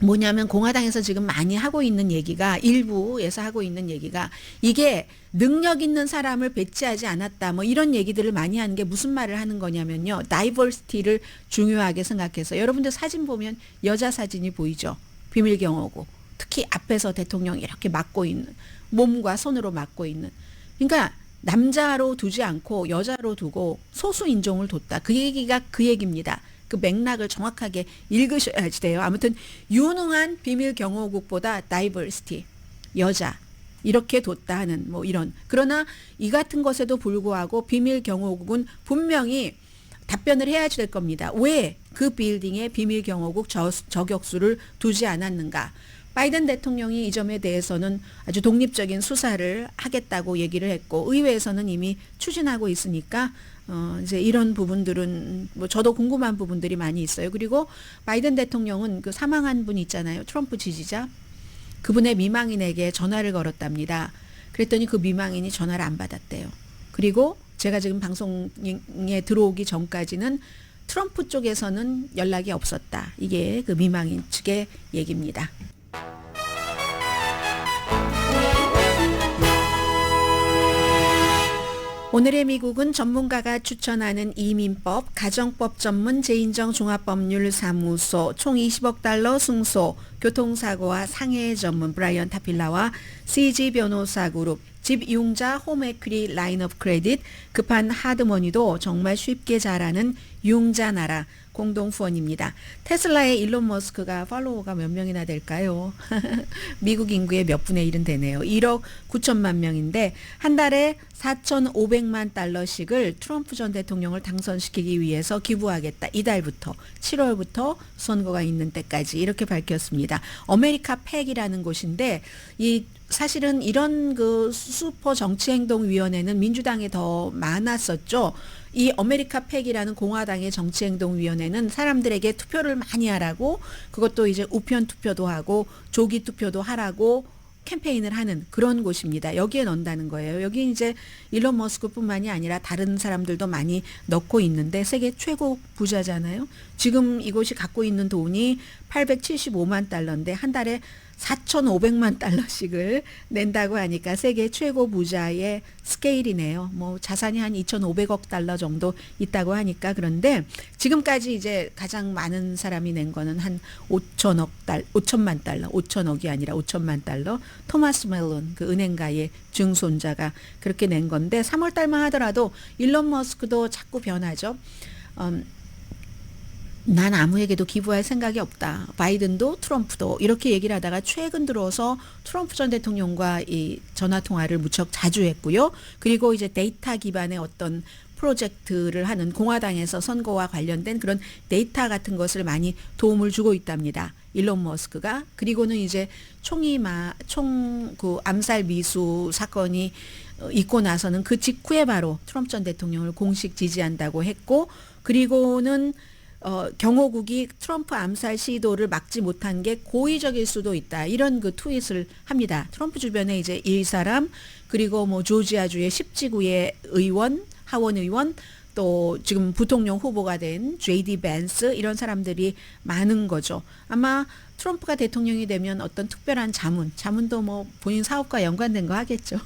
뭐냐면 공화당에서 지금 많이 하고 있는 얘기가 일부에서 하고 있는 얘기가 이게 능력 있는 사람을 배치하지 않았다. 뭐 이런 얘기들을 많이 하는 게 무슨 말을 하는 거냐면요. 다이버시티를 중요하게 생각해서 여러분들 사진 보면 여자 사진이 보이죠. 비밀 경호국. 특히 앞에서 대통령이 이렇게 막고 있는 몸과 손으로 막고 있는 그러니까 남자로 두지 않고 여자로 두고 소수 인종을 뒀다. 그 얘기가 그 얘기입니다. 그 맥락을 정확하게 읽으셔야지 돼요. 아무튼 유능한 비밀 경호국보다 다이버시티 여자 이렇게 뒀다 하는 뭐 이런 그러나 이 같은 것에도 불구하고 비밀 경호국은 분명히 답변을 해야지 될 겁니다. 왜 그 빌딩에 비밀 경호국 저격수를 두지 않았는가? 바이든 대통령이 이 점에 대해서는 아주 독립적인 수사를 하겠다고 얘기를 했고 의회에서는 이미 추진하고 있으니까 이제 이런 부분들은 뭐 저도 궁금한 부분들이 많이 있어요. 그리고 바이든 대통령은 그 사망한 분 있잖아요. 트럼프 지지자. 그분의 미망인에게 전화를 걸었답니다. 그랬더니 그 미망인이 전화를 안 받았대요. 그리고 제가 지금 방송에 들어오기 전까지는 트럼프 쪽에서는 연락이 없었다. 이게 그 미망인 측의 얘기입니다. 오늘의 미국은 전문가가 추천하는 이민법, 가정법 전문 재인정 종합법률사무소, 총 20억 달러 승소, 교통사고와 상해 전문 브라이언 타필라와 CG 변호사 그룹, 집 이용자 홈에퀴리 라인 오브 크레딧, 급한 하드머니도 정말 쉽게 잘하는 융자 나라 공동 후원입니다. 테슬라의 일론 머스크가 팔로워가 몇 명이나 될까요? 미국 인구의 몇 분의 1은 되네요. 1억 9천만 명인데 한 달에 4,500만 달러씩을 트럼프 전 대통령을 당선시키기 위해서 기부하겠다. 이달부터 7월부터 선거가 있는 때까지 이렇게 밝혔습니다. 아메리카 팩이라는 곳인데 이 사실은 이런 그 슈퍼 정치행동위원회는 민주당에 더 많았었죠. 이 아메리카 팩이라는 공화당의 정치행동위원회는 사람들에게 투표를 많이 하라고 그것도 이제 우편 투표도 하고 조기 투표도 하라고 캠페인을 하는 그런 곳입니다. 여기에 넣는다는 거예요. 여기 이제 일론 머스크뿐만이 아니라 다른 사람들도 많이 넣고 있는데 세계 최고 부자잖아요. 지금 이곳이 갖고 있는 돈이 875만 달러인데 한 달에 4,500만 달러씩을 낸다고 하니까 세계 최고 부자의 스케일이네요. 뭐 자산이 한 2,500억 달러 정도 있다고 하니까 그런데 지금까지 이제 가장 많은 사람이 낸 거는 한 5천만 달러, 5천억이 아니라 5천만 달러. 토마스 멜론 그 은행가의 증손자가 그렇게 낸 건데 3월 달만 하더라도 일론 머스크도 자꾸 변하죠. 난 아무에게도 기부할 생각이 없다. 바이든도 트럼프도 이렇게 얘기를 하다가 최근 들어서 트럼프 전 대통령과 이 전화 통화를 무척 자주 했고요. 그리고 이제 데이터 기반의 어떤 프로젝트를 하는 공화당에서 선거와 관련된 그런 데이터 같은 것을 많이 도움을 주고 있답니다. 일론 머스크가. 그리고는 이제 총 그 암살 미수 사건이 있고 나서는 그 직후에 바로 트럼프 전 대통령을 공식 지지한다고 했고, 그리고는 경호국이 트럼프 암살 시도를 막지 못한 게 고의적일 수도 있다. 이런 그 트윗을 합니다. 트럼프 주변에 이제 이 사람, 그리고 뭐 조지아주의 10지구의 의원, 하원 의원, 또 지금 부통령 후보가 된 JD 벤스, 이런 사람들이 많은 거죠. 아마 트럼프가 대통령이 되면 어떤 특별한 자문도 뭐 본인 사업과 연관된 거 하겠죠.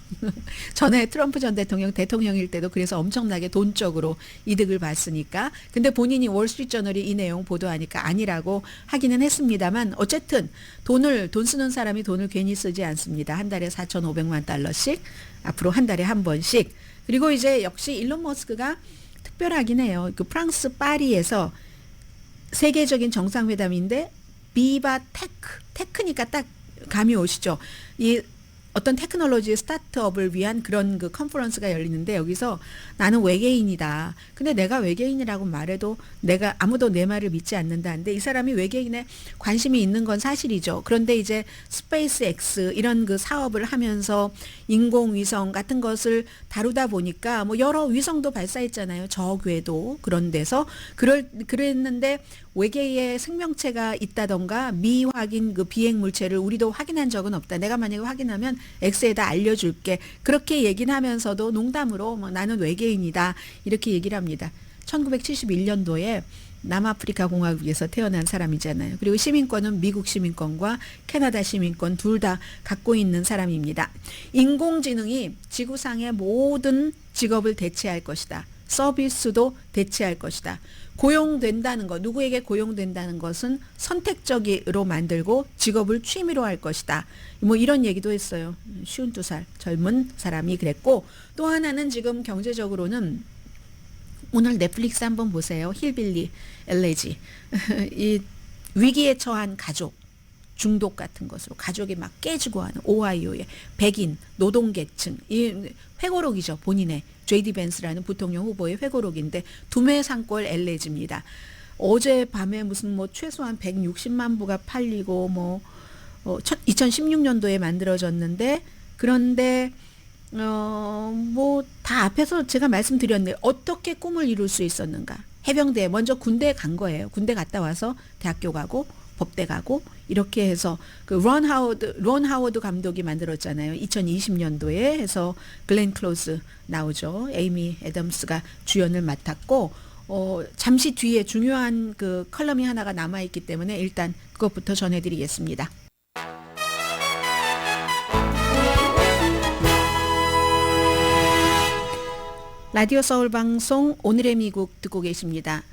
전에 트럼프 전 대통령일 때도 그래서 엄청나게 돈적으로 이득을 봤으니까. 근데 본인이 월스트리트저널이 이 내용 보도하니까 아니라고 하기는 했습니다만, 어쨌든 돈 쓰는 사람이 돈을 괜히 쓰지 않습니다. 한 달에 4,500만 달러씩, 앞으로 한 달에 한 번씩. 그리고 이제 역시 일론 머스크가 특별하긴 해요. 그 프랑스 파리에서 세계적인 정상회담인데 비바 테크니까 딱 감이 오시죠. 이 어떤 테크놀로지 스타트업을 위한 그런 그 컨퍼런스가 열리는데, 여기서 나는 외계인이다. 근데 내가 외계인이라고 말해도 내가 아무도 내 말을 믿지 않는다는데, 이 사람이 외계인에 관심이 있는 건 사실이죠. 그런데 이제 스페이스 X 이런 그 사업을 하면서 인공위성 같은 것을 다루다 보니까 뭐 여러 위성도 발사했잖아요. 저 궤도 그런 데서 그랬는데 외계의 생명체가 있다던가 미확인 그 비행 물체를 우리도 확인한 적은 없다. 내가 만약에 확인하면 X에다 알려줄게. 그렇게 얘기는 하면서도 농담으로 뭐 나는 외계인이다 이렇게 얘기를 합니다. 1971년도에 남아프리카 공화국에서 태어난 사람이잖아요. 그리고 시민권은 미국 시민권과 캐나다 시민권 둘 다 갖고 있는 사람입니다. 인공지능이 지구상의 모든 직업을 대체할 것이다. 서비스도 대체할 것이다. 고용된다는 것, 누구에게 고용된다는 것은 선택적으로 만들고 직업을 취미로 할 것이다. 뭐 이런 얘기도 했어요. 52살 젊은 사람이 그랬고, 또 하나는 지금 경제적으로는 오늘 넷플릭스 한번 보세요. 힐빌리 엘레지. 이 위기에 처한 가족, 중독 같은 것으로 가족이 막 깨지고 하는 오하이오의 백인 노동계층, 이 회고록이죠. 본인의 JD 벤스라는 부통령 후보의 회고록인데 두메상골 엘레지입니다. 어젯밤에 무슨 뭐 최소한 160만 부가 팔리고 뭐 2016년도에 만들어졌는데, 그런데 뭐 다 앞에서 제가 말씀드렸는데 어떻게 꿈을 이룰 수 있었는가. 해병대 먼저 군대 간 거예요. 군대 갔다 와서 대학교 가고 법대 가고 이렇게 해서 그 론 하워드 감독이 만들었잖아요. 2020년도에 해서 글렌 클로즈 나오죠. 에이미 애덤스가 주연을 맡았고, 잠시 뒤에 중요한 그 컬럼이 하나가 남아 있기 때문에 일단 그것부터 전해드리겠습니다. 라디오 서울 방송 오늘의 미국 듣고 계십니다.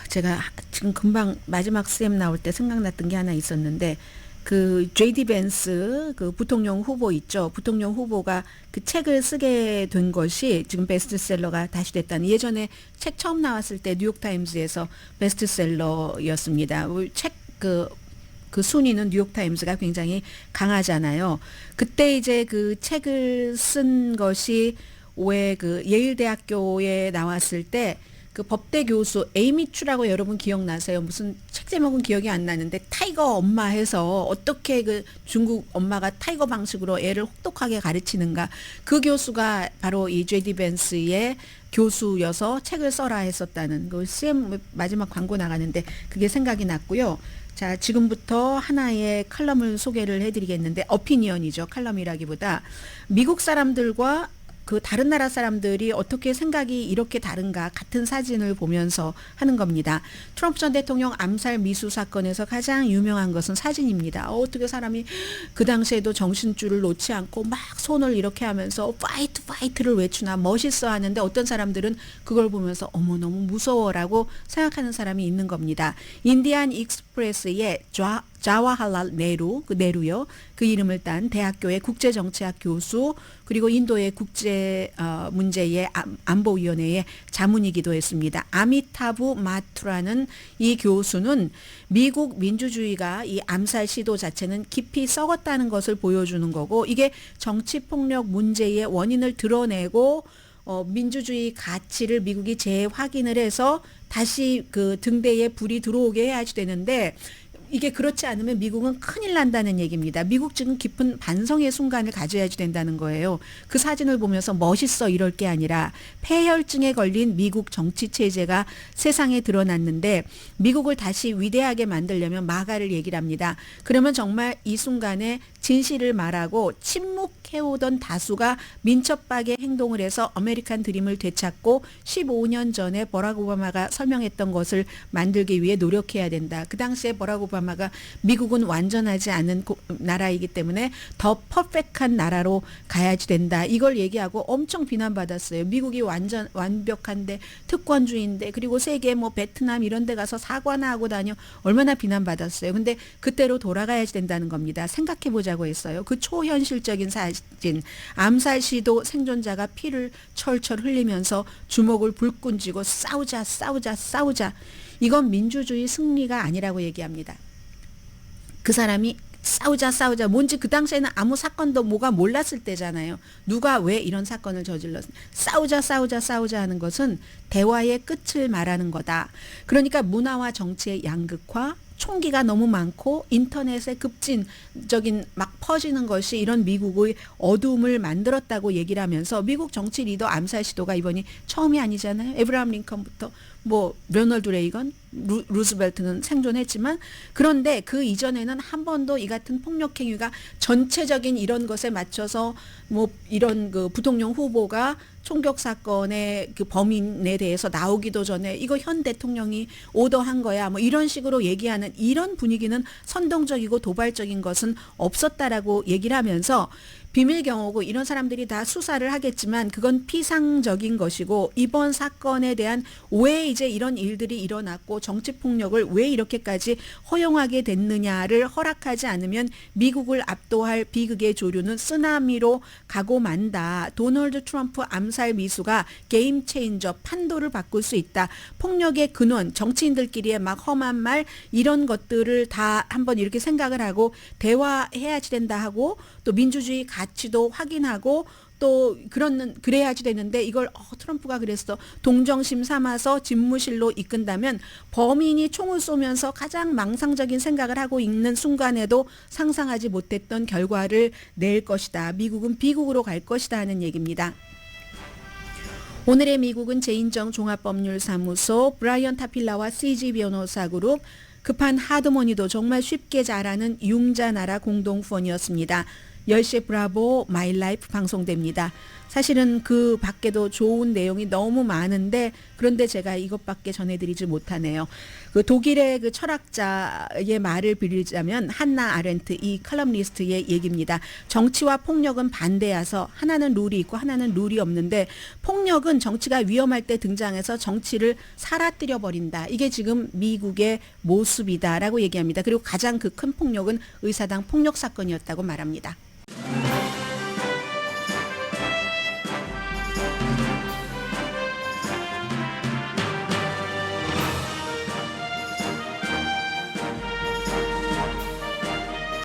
제가 지금 금방 마지막 쌤 나올 때 생각났던 게 하나 있었는데, 그 JD 벤스 그 부통령 후보 있죠. 부통령 후보가 그 책을 쓰게 된 것이 지금 베스트셀러가 다시 됐다는, 예전에 책 처음 나왔을 때 뉴욕타임즈에서 베스트셀러였습니다. 책 그 순위는 뉴욕타임즈가 굉장히 강하잖아요. 그때 이제 그 책을 쓴 것이 왜 그 예일대학교에 나왔을 때 그 법대 교수 에이미 추라고 여러분 기억나세요? 무슨 책 제목은 기억이 안 나는데 타이거 엄마 해서 어떻게 그 중국 엄마가 타이거 방식으로 애를 혹독하게 가르치는가. 그 교수가 바로 이 JD 벤스의 교수여서 책을 써라 했었다는 그 CM 마지막 광고 나가는데 그게 생각이 났고요. 자, 지금부터 하나의 칼럼을 소개를 해드리겠는데, 어피니언이죠. 칼럼이라기보다 미국 사람들과 그 다른 나라 사람들이 어떻게 생각이 이렇게 다른가, 같은 사진을 보면서 하는 겁니다. 트럼프 전 대통령 암살 미수 사건에서 가장 유명한 것은 사진입니다. 어떻게 사람이 그 당시에도 정신줄을 놓지 않고 막 손을 이렇게 하면서 파이트를 외치나 멋있어 하는데, 어떤 사람들은 그걸 보면서 어머 너무 무서워라고 생각하는 사람이 있는 겁니다. 인디안 익스프레스의 자와할랄 네루, 그 네루요. 그 이름을 딴 대학교의 국제정치학 교수, 그리고 인도의 국제 문제의 안보위원회의 자문이기도 했습니다. 아미타부 마투라는 이 교수는 미국 민주주의가 이 암살 시도 자체는 깊이 썩었다는 것을 보여주는 거고, 이게 정치폭력 문제의 원인을 드러내고 민주주의 가치를 미국이 재확인을 해서 다시 그 등대에 불이 들어오게 해야지 되는데, 이게 그렇지 않으면 미국은 큰일 난다는 얘기입니다. 미국 지금 깊은 반성의 순간을 가져야지 된다는 거예요. 그 사진을 보면서 멋있어 이럴 게 아니라 폐혈증에 걸린 미국 정치 체제가 세상에 드러났는데, 미국을 다시 위대하게 만들려면 마가를 얘기를 합니다. 그러면 정말 이 순간에 진실을 말하고 침묵해오던 다수가 민첩하게 행동을 해서 아메리칸 드림을 되찾고 15년 전에 버락 오바마가 설명했던 것을 만들기 위해 노력해야 된다. 그 당시에 버락 오바마가 미국은 완전하지 않은 나라이기 때문에 더 퍼펙트한 나라로 가야지 된다. 이걸 얘기하고 엄청 비난받았어요. 미국이 완벽한데, 특권주의인데, 그리고 세계 뭐 베트남 이런 데 가서 사과나 하고 다녀, 얼마나 비난받았어요. 근데 그때로 돌아가야지 된다는 겁니다. 생각해보자고 했어요. 그 초현실적인 사진, 암살 시도 생존자가 피를 철철 흘리면서 주먹을 불끈 쥐고 싸우자 싸우자 싸우자, 이건 민주주의 승리가 아니라고 얘기합니다. 그 사람이 싸우자 싸우자, 뭔지 그 당시에는 아무 사건도 뭐가 몰랐을 때잖아요. 누가 왜 이런 사건을 저질렀어, 싸우자 싸우자 싸우자 하는 것은 대화의 끝을 말하는 거다. 그러니까 문화와 정치의 양극화, 총기가 너무 많고 인터넷의 급진적인 막 퍼지는 것이 이런 미국의 어둠을 만들었다고 얘기를 하면서, 미국 정치 리더 암살 시도가 이번이 처음이 아니잖아요. 에브라함 링컨부터 뭐 로널드 레이건, 루즈벨트는 생존했지만, 그런데 그 이전에는 한 번도 이 같은 폭력 행위가 전체적인 이런 것에 맞춰서 뭐 이런 그 부통령 후보가 총격 사건의 그 범인에 대해서 나오기도 전에 이거 현 대통령이 오더한 거야, 뭐 이런 식으로 얘기하는 이런 분위기는 선동적이고 도발적인 것은 없었다라고 얘기를 하면서, 비밀 경호고 이런 사람들이 다 수사를 하겠지만 그건 피상적인 것이고, 이번 사건에 대한 왜 이제 이런 일들이 일어났고 정치 폭력을 왜 이렇게까지 허용하게 됐느냐를 허락하지 않으면 미국을 압도할 비극의 조류는 쓰나미로 가고 만다. 도널드 트럼프 암살 미수가 게임 체인저, 판도를 바꿀 수 있다. 폭력의 근원, 정치인들끼리의 막 험한 말, 이런 것들을 다 한번 이렇게 생각을 하고 대화해야지 된다 하고, 또 민주주의 가치도 확인하고 또 그래야지 되는데, 이걸 트럼프가 그랬어, 동정심 삼아서 집무실로 이끈다면 범인이 총을 쏘면서 가장 망상적인 생각을 하고 있는 순간에도 상상하지 못했던 결과를 낼 것이다. 미국은 비극으로 갈 것이다 하는 얘기입니다. 오늘의 미국은 제인정 종합법률사무소, 브라이언 타필라와 CG 변호사 그룹, 급한 하드머니도 정말 쉽게 잘하는 융자나라 공동후원이었습니다. 10시에 브라보 마이 라이프 방송됩니다. 사실은 그 밖에도 좋은 내용이 너무 많은데, 그런데 제가 이것밖에 전해드리지 못하네요. 그 독일의 그 철학자의 말을 빌리자면 한나 아렌트, 이 칼럼니스트의 얘기입니다. 정치와 폭력은 반대여서 하나는 룰이 있고 하나는 룰이 없는데, 폭력은 정치가 위험할 때 등장해서 정치를 사라뜨려 버린다. 이게 지금 미국의 모습이다라고 얘기합니다. 그리고 가장 그 큰 폭력은 의사당 폭력 사건이었다고 말합니다.